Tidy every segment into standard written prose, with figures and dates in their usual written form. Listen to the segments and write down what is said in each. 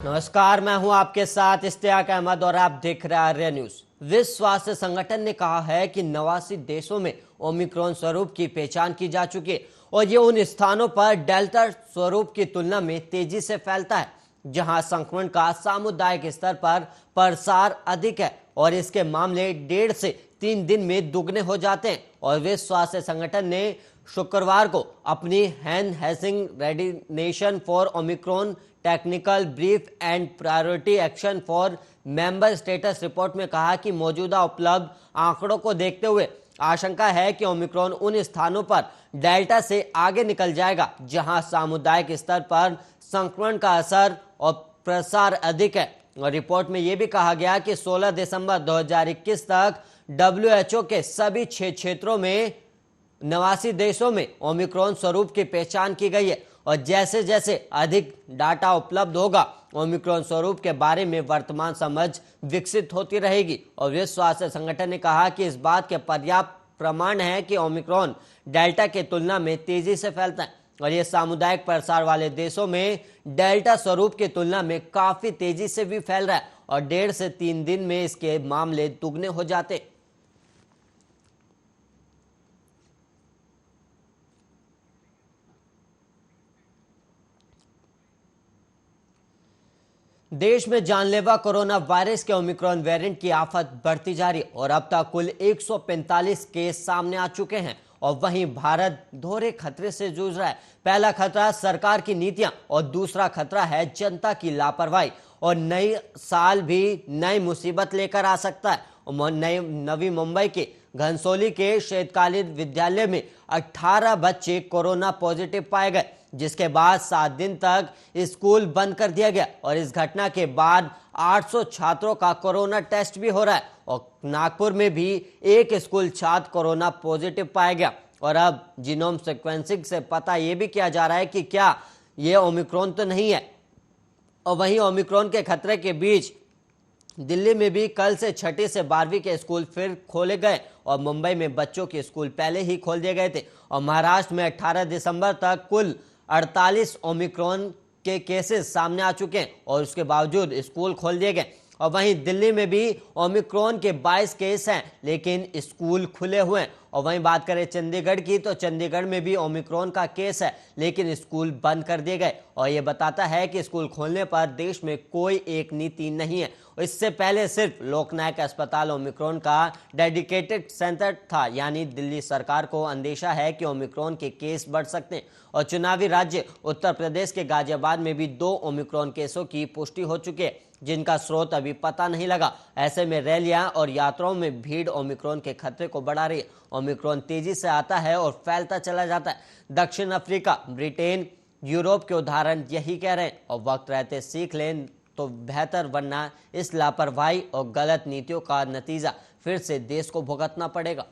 नमस्कार, मैं हूं आपके साथ इश्तियाक अहमद और आप देख रहे हैं आर्य न्यूज। विश्व स्वास्थ्य संगठन ने कहा है कि 89 देशों में ओमिक्रॉन स्वरूप की पहचान की जा चुकी है और ये उन स्थानों पर डेल्टा स्वरूप की तुलना में तेजी से फैलता है जहां संक्रमण का सामुदायिक स्तर पर प्रसार अधिक है और इसके मामले 1.5 से 3 दिन में दुगने हो जाते हैं। और विश्व स्वास्थ्य संगठन ने शुक्रवार को अपनी enhancing readiness for Omicron technical brief and priority action for member states report में कहा कि मौजूदा उपलब्ध आंकड़ों को देखते हुए आशंका है कि ओमिक्रॉन उन स्थानों पर डेल्टा से आगे निकल जाएगा जहां सामुदायिक स्तर पर संक्रमण का असर और प्रसार अधिक है। और रिपोर्ट में यह भी कहा गया कि 16 दिसंबर 2021 तक WHO के सभी 6 क्षेत्रों में 89 देशों में ओमिक्रॉन स्वरूप की पहचान की गई है और जैसे जैसे अधिक डाटा उपलब्ध होगा ओमिक्रॉन स्वरूप के बारे में वर्तमान समझ विकसित होती रहेगी। और विश्व स्वास्थ्य संगठन ने कहा कि इस बात के पर्याप्त प्रमाण है कि ओमिक्रॉन डेल्टा की तुलना में तेजी से फैलता है और यह सामुदायिक प्रसार वाले देशों में डेल्टा स्वरूप की तुलना में काफी तेजी से भी फैल रहा है और 1.5 से 3 दिन में इसके मामले दुगने हो जाते। देश में जानलेवा कोरोना वायरस के ओमिक्रॉन वेरिएंट की आफत बढ़ती जा रही है और अब तक कुल 145 केस सामने आ चुके हैं और वहीं भारत दोहरे खतरे से जूझ रहा है। पहला खतरा सरकार की नीतियां और दूसरा खतरा है जनता की लापरवाही और नई साल भी नई मुसीबत लेकर आ सकता है। नवी मुंबई के घनसोली के शीतकालीन विद्यालय में 18 बच्चे कोरोना पॉजिटिव पाए गए जिसके बाद 7 दिन तक स्कूल बंद कर दिया गया और इस घटना के बाद 800 छात्रों का कोरोना टेस्ट भी हो रहा है और नागपुर में भी एक स्कूल छात्र कोरोना पॉजिटिव पाया गया। और अब जीनोम सीक्वेंसिंग से पता यह भी किया जा रहा है कि क्या ये ओमिक्रॉन तो नहीं है। और वहीं ओमिक्रॉन के खतरे के बीच दिल्ली में भी कल से 6ठी से 12वीं के स्कूल फिर खोले गए और मुंबई में बच्चों के स्कूल पहले ही खोल दिए गए थे और महाराष्ट्र में 18 दिसंबर तक कुल 48 ओमिक्रॉन के केसेस सामने आ चुके हैं और उसके बावजूद स्कूल खोल दिए गए। और वहीं दिल्ली में भी ओमिक्रॉन के 22 केस हैं लेकिन स्कूल खुले हुए हैं। और वहीं बात करें चंडीगढ़ की तो चंडीगढ़ में भी ओमिक्रॉन का केस है लेकिन स्कूल बंद कर दिए गए और यह बताता है कि स्कूल खोलने पर देश में कोई एक नीति नहीं है। इससे पहले सिर्फ लोकनायक अस्पताल ओमिक्रॉन का डेडिकेटेड सेंटर था, यानी दिल्ली सरकार को अंदेशा है कि ओमिक्रॉन के केस बढ़ सकते हैं। और चुनावी राज्य उत्तर प्रदेश के गाजियाबाद में भी 2 ओमिक्रॉन केसों की पुष्टि हो चुकी है जिनका स्रोत अभी पता नहीं लगा। ऐसे में रैलियां और यात्राओं में भीड़ ओमिक्रॉन के खतरे को बढ़ा रही है। ओमिक्रॉन तेजी से आता है और फैलता चला जाता है। दक्षिण अफ्रीका, ब्रिटेन, यूरोप के उदाहरण यही कह रहे हैं और वक्त रहते सीख लें तो बेहतर, वरना इस लापरवाही और गलत नीतियों का नतीजा फिर से देश को भुगतना पड़ेगा।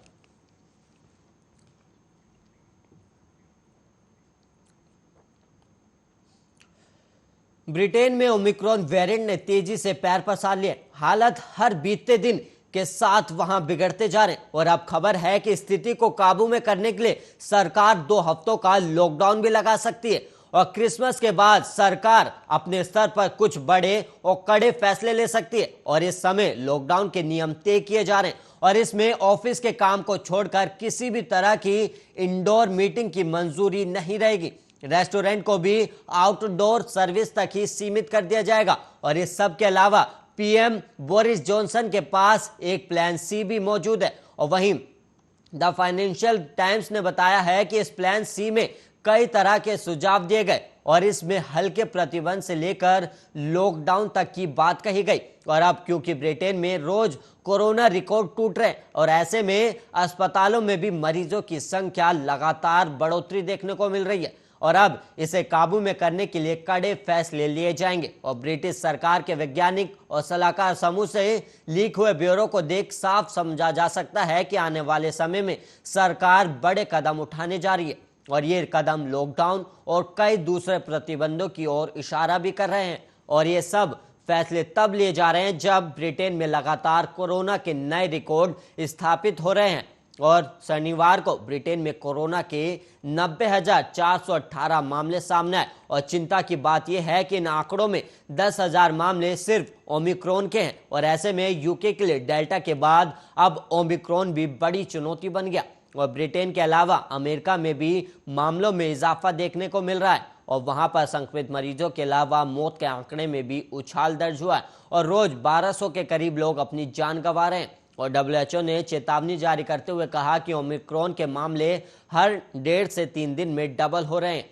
ब्रिटेन में ओमिक्रॉन वेरिएंट ने तेजी से पैर पसार लिए। हालत हर बीतते दिन के साथ वहां बिगड़ते जा रहे हैं और अब खबर है कि स्थिति को काबू में करने के लिए सरकार 2 हफ्तों का लॉकडाउन भी लगा सकती है और क्रिसमस के बाद सरकार अपने स्तर पर कुछ बड़े और कड़े फैसले ले सकती है। और इस समय लॉकडाउन के नियम तय किए जा रहे हैं और इसमें ऑफिस के काम को छोड़कर किसी भी तरह की इंडोर मीटिंग की मंजूरी नहीं रहेगी। रेस्टोरेंट को भी आउटडोर सर्विस तक ही सीमित कर दिया जाएगा। और इस सब के अलावा पीएम बोरिस जॉनसन के पास एक प्लान सी भी मौजूद है। और वहीं द फाइनेंशियल टाइम्स ने बताया है कि इस प्लान सी में कई तरह के सुझाव दिए गए और इसमें हल्के प्रतिबंध से लेकर लॉकडाउन तक की बात कही गई। और अब क्योंकि ब्रिटेन में रोज कोरोना रिकॉर्ड टूट रहे और ऐसे में अस्पतालों में भी मरीजों की संख्या लगातार बढ़ोतरी देखने को मिल रही है और अब इसे काबू में करने के लिए कड़े फैसले लिए जाएंगे। और ब्रिटिश सरकार के वैज्ञानिक और सलाहकार समूह से लीक हुए ब्यौरे को देख साफ समझा जा सकता है कि आने वाले समय में सरकार बड़े कदम उठाने जा रही है और ये कदम लॉकडाउन और कई दूसरे प्रतिबंधों की ओर इशारा भी कर रहे हैं। और ये सब फैसले तब लिए जा रहे हैं जब ब्रिटेन में लगातार कोरोना के नए रिकॉर्ड स्थापित हो रहे हैं और शनिवार को ब्रिटेन में कोरोना के 90,418 मामले सामने आए। और चिंता की बात यह है कि इन आंकड़ों में 10,000 मामले सिर्फ ओमिक्रॉन के हैं और ऐसे में यूके के लिए डेल्टा के बाद अब ओमिक्रॉन भी बड़ी चुनौती बन गया। और ब्रिटेन के अलावा अमेरिका में भी मामलों में इजाफा देखने को मिल रहा है और वहां पर संक्रमित मरीजों के अलावा मौत के आंकड़े में भी उछाल दर्ज हुआ है और रोज 1200 के करीब लोग अपनी जान गंवा रहे हैं। और WHO ने चेतावनी जारी करते हुए कहा कि ओमिक्रॉन के मामले हर 1.5 से 3 दिन में डबल हो रहे हैं।